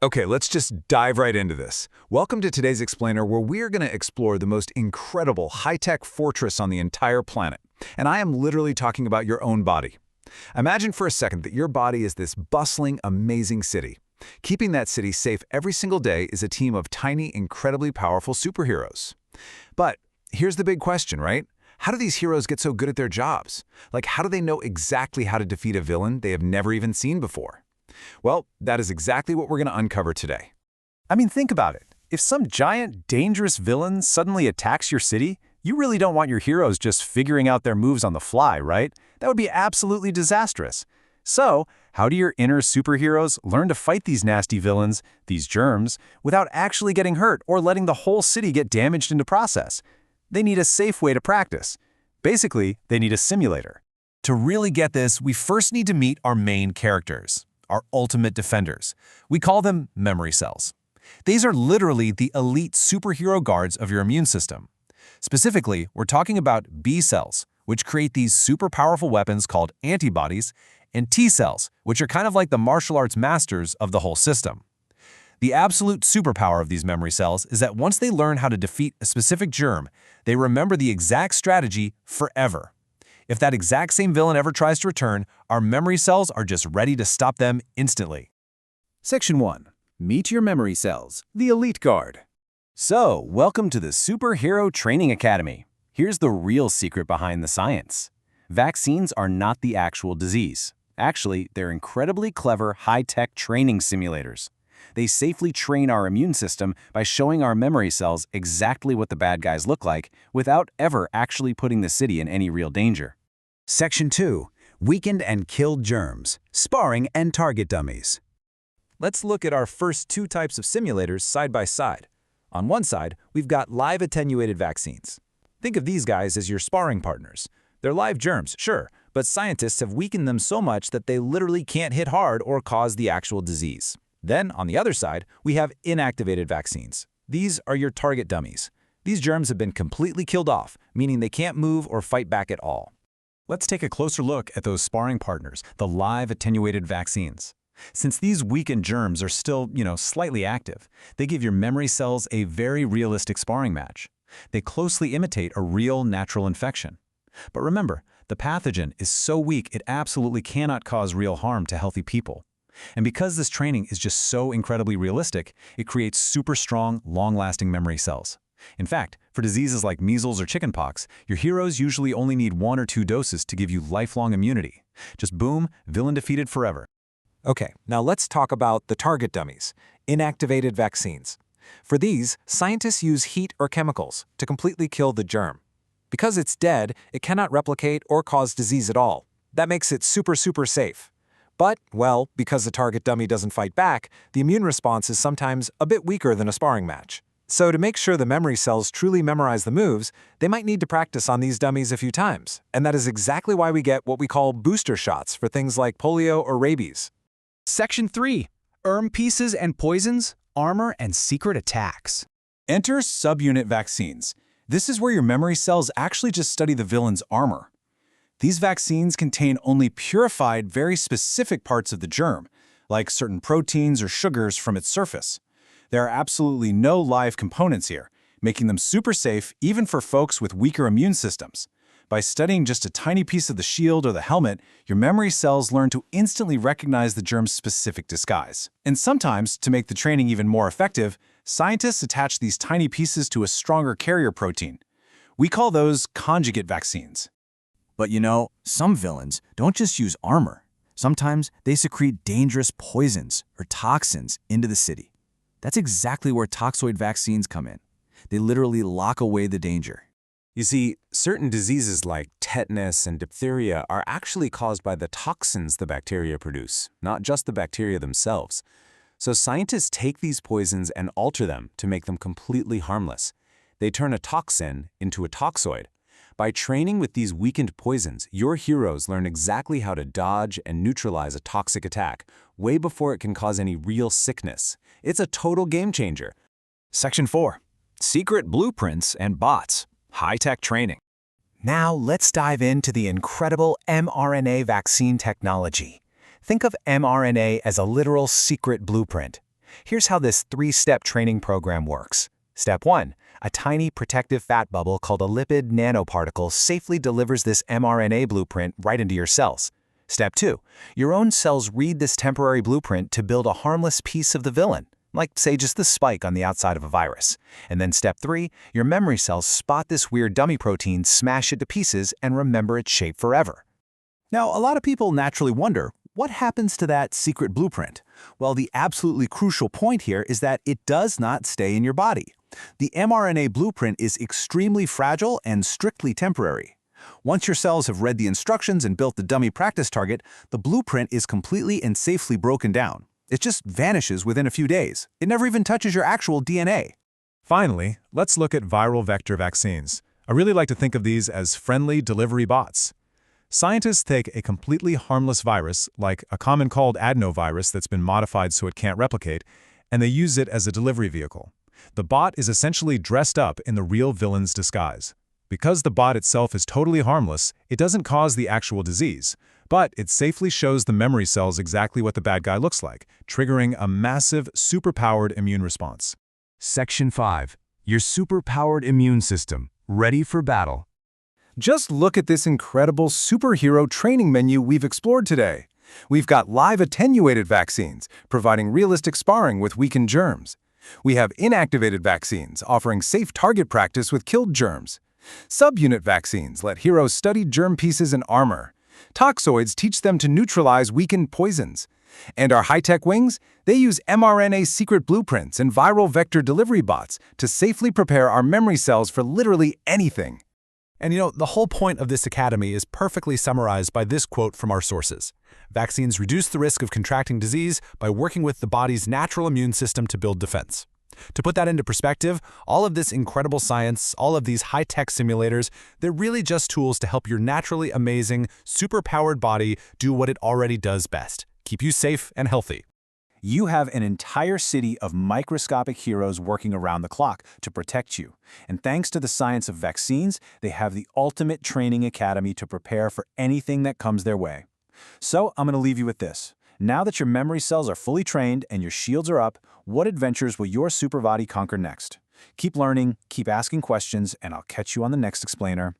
Okay, let's just dive right into this. Welcome to today's Explainer, where we're going to explore the most incredible high-tech fortress on the entire planet. And I am literally talking about your own body. Imagine for a second that your body is this bustling, amazing city. Keeping that city safe every single day is a team of tiny, incredibly powerful superheroes. But here's the big question, right? How do these heroes get so good at their jobs? Like, how do they know exactly how to defeat a villain they have never even seen before? Well, that is exactly what we're going to uncover today. I mean, think about it. If some giant, dangerous villain suddenly attacks your city, you really don't want your heroes just figuring out their moves on the fly, right? That would be absolutely disastrous. So, how do your inner superheroes learn to fight these nasty villains, these germs, without actually getting hurt or letting the whole city get damaged in the process? They need a safe way to practice. Basically, they need a simulator. To really get this, we first need to meet our main characters, our ultimate defenders. We call them memory cells. These are literally the elite superhero guards of your immune system. Specifically, we're talking about B cells, which create these super powerful weapons called antibodies, and T cells, which are kind of like the martial arts masters of the whole system. The absolute superpower of these memory cells is that once they learn how to defeat a specific germ, they remember the exact strategy forever. If that exact same villain ever tries to return, our memory cells are just ready to stop them instantly. Section 1. Meet your memory cells, the Elite Guard. So, welcome to the Superhero Training Academy. Here's the real secret behind the science. Vaccines are not the actual disease. Actually, they're incredibly clever, high-tech training simulators. They safely train our immune system by showing our memory cells exactly what the bad guys look like without ever actually putting the city in any real danger. Section 2. Weakened and killed germs, sparring and target dummies. Let's look at our first two types of simulators side by side. On one side, we've got live attenuated vaccines. Think of these guys as your sparring partners. They're live germs, sure, but scientists have weakened them so much that they literally can't hit hard or cause the actual disease. Then, on the other side, we have inactivated vaccines. These are your target dummies. These germs have been completely killed off, meaning they can't move or fight back at all. Let's take a closer look at those sparring partners, the live attenuated vaccines. Since these weakened germs are still, slightly active, they give your memory cells a very realistic sparring match. They closely imitate a real natural infection. But remember, the pathogen is so weak it absolutely cannot cause real harm to healthy people. And because this training is just so incredibly realistic, it creates super strong, long-lasting memory cells. In fact, for diseases like measles or chickenpox, your heroes usually only need 1 or 2 doses to give you lifelong immunity. Just boom, villain defeated forever. Okay, now let's talk about the target dummies, inactivated vaccines. For these, scientists use heat or chemicals to completely kill the germ. Because it's dead, it cannot replicate or cause disease at all. That makes it super safe. But, well, because the target dummy doesn't fight back, the immune response is sometimes a bit weaker than a sparring match. So to make sure the memory cells truly memorize the moves, they might need to practice on these dummies a few times. And that is exactly why we get what we call booster shots for things like polio or rabies. Section 3. Pieces and poisons, armor and secret attacks. Enter subunit vaccines. This is where your memory cells actually just study the villain's armor. These vaccines contain only purified, very specific parts of the germ, like certain proteins or sugars from its surface. There are absolutely no live components here, making them super safe even for folks with weaker immune systems. By studying just a tiny piece of the shield or the helmet, your memory cells learn to instantly recognize the germ's specific disguise. And sometimes, to make the training even more effective, scientists attach these tiny pieces to a stronger carrier protein. We call those conjugate vaccines. But some villains don't just use armor. Sometimes they secrete dangerous poisons or toxins into the city. That's exactly where toxoid vaccines come in. They literally lock away the danger. You see, certain diseases like tetanus and diphtheria are actually caused by the toxins the bacteria produce, not just the bacteria themselves. So scientists take these poisons and alter them to make them completely harmless. They turn a toxin into a toxoid. By training with these weakened poisons, your heroes learn exactly how to dodge and neutralize a toxic attack way before it can cause any real sickness. It's a total game changer. Section 4. Secret blueprints and bots, high-tech training. Now let's dive into the incredible mRNA vaccine technology. Think of mRNA as a literal secret blueprint. Here's how this 3-step training program works. Step 1. A tiny protective fat bubble called a lipid nanoparticle safely delivers this mRNA blueprint right into your cells. Step 2. Your own cells read this temporary blueprint to build a harmless piece of the villain, like, say, just the spike on the outside of a virus. And then Step 3, your memory cells spot this weird dummy protein, smash it to pieces, and remember its shape forever. Now, a lot of people naturally wonder, what happens to that secret blueprint? Well, the absolutely crucial point here is that it does not stay in your body. The mRNA blueprint is extremely fragile and strictly temporary. Once your cells have read the instructions and built the dummy practice target, the blueprint is completely and safely broken down. It just vanishes within a few days. It never even touches your actual DNA. Finally, let's look at viral vector vaccines. I really like to think of these as friendly delivery bots. Scientists take a completely harmless virus, like a common cold adenovirus that's been modified so it can't replicate, and they use it as a delivery vehicle. The bot is essentially dressed up in the real villain's disguise. Because the bot itself is totally harmless, it doesn't cause the actual disease, but it safely shows the memory cells exactly what the bad guy looks like, triggering a massive, superpowered immune response. Section 5. Your superpowered immune system, ready for battle. Just look at this incredible superhero training menu we've explored today. We've got live attenuated vaccines, providing realistic sparring with weakened germs. We have inactivated vaccines, offering safe target practice with killed germs. Subunit vaccines let heroes study germ pieces in armor. Toxoids teach them to neutralize weakened poisons. And our high-tech wings? They use mRNA secret blueprints and viral vector delivery bots to safely prepare our memory cells for literally anything. And the whole point of this academy is perfectly summarized by this quote from our sources. Vaccines reduce the risk of contracting disease by working with the body's natural immune system to build defense. To put that into perspective, all of this incredible science, all of these high-tech simulators, they're really just tools to help your naturally amazing, super-powered body do what it already does best: keep you safe and healthy. You have an entire city of microscopic heroes working around the clock to protect you. And thanks to the science of vaccines, they have the ultimate training academy to prepare for anything that comes their way. So I'm going to leave you with this. Now that your memory cells are fully trained and your shields are up, what adventures will your super body conquer next? Keep learning, keep asking questions, and I'll catch you on the next explainer.